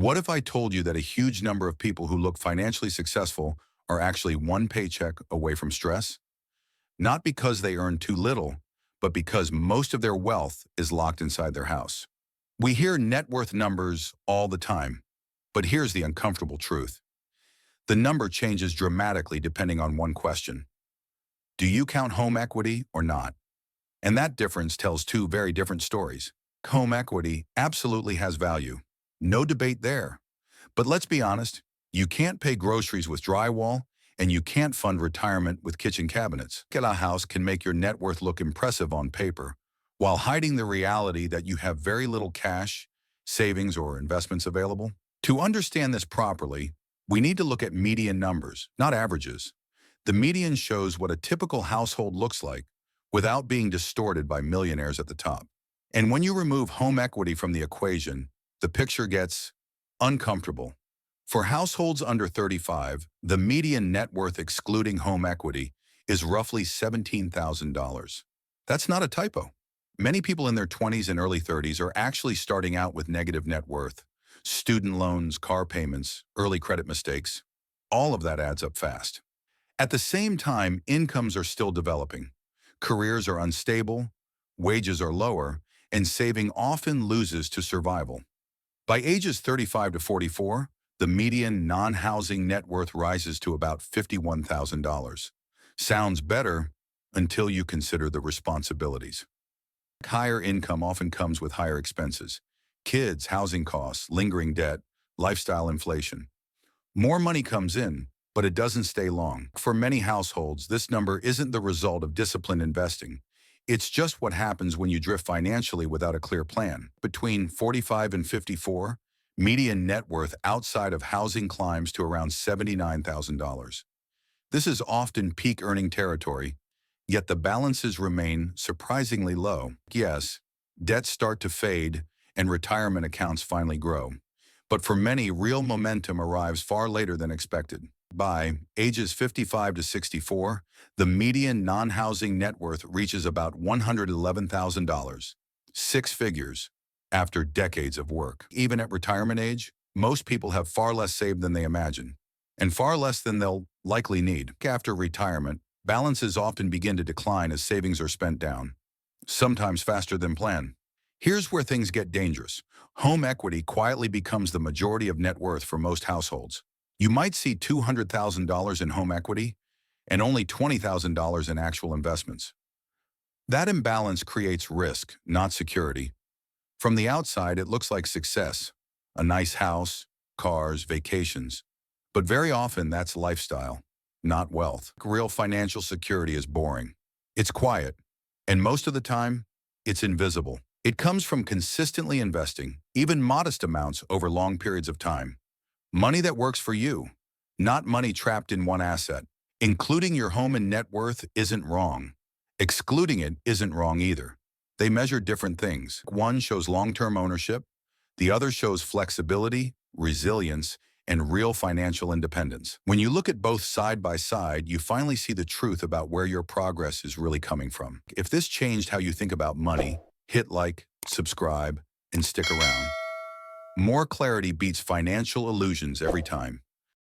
What if I told you that a huge number of people who look financially successful are actually one paycheck away from stress? Not because they earn too little, but because most of their wealth is locked inside their house. We hear net worth numbers all the time, but here's the uncomfortable truth. The number changes dramatically depending on one question. Do you count home equity or not? And that difference tells two very different stories. Home equity absolutely has value. No debate there. But let's be honest, you can't pay groceries with drywall, and you can't fund retirement with kitchen cabinets. Get a house can make your net worth look impressive on paper, while hiding the reality that you have very little cash, savings, or investments available. To understand this properly, we need to look at median numbers, not averages. The median shows what a typical household looks like without being distorted by millionaires at the top. And when you remove home equity from the equation, the picture gets uncomfortable. For households under 35, the median net worth excluding home equity is roughly $17,000. That's not a typo. Many people in their 20s and early 30s are actually starting out with negative net worth. Student loans, car payments, early credit mistakes, all of that adds up fast. At the same time, incomes are still developing. Careers are unstable, wages are lower, and saving often loses to survival. By ages 35 to 44, the median non-housing net worth rises to about $51,000. Sounds better until you consider the responsibilities. Higher income often comes with higher expenses. Kids, housing costs, lingering debt, lifestyle inflation. More money comes in, but it doesn't stay long. For many households, this number isn't the result of disciplined investing. It's just what happens when you drift financially without a clear plan. Between 45 and 54, median net worth outside of housing climbs to around $79,000. This is often peak earning territory, yet the balances remain surprisingly low. Yes, debts start to fade and retirement accounts finally grow. But for many, real momentum arrives far later than expected. By ages 55 to 64, the median non-housing net worth reaches about $111,000, six figures, after decades of work. Even at retirement age, most people have far less saved than they imagine, and far less than they'll likely need. After retirement, balances often begin to decline as savings are spent down, sometimes faster than planned. Here's where things get dangerous. Home equity quietly becomes the majority of net worth for most households. You might see $200,000 in home equity and only $20,000 in actual investments. That imbalance creates risk, not security. From the outside, it looks like success, a nice house, cars, vacations. But very often, that's lifestyle, not wealth. Real financial security is boring. It's quiet, and most of the time, it's invisible. It comes from consistently investing, even modest amounts over long periods of time. Money that works for you, not money trapped in one asset. Including your home and net worth isn't wrong. Excluding it isn't wrong either. They measure different things. One shows long-term ownership. The other shows flexibility, resilience, and real financial independence. When you look at both side by side, you finally see the truth about where your progress is really coming from. If this changed how you think about money, hit like, subscribe, and stick around. More clarity beats financial illusions every time.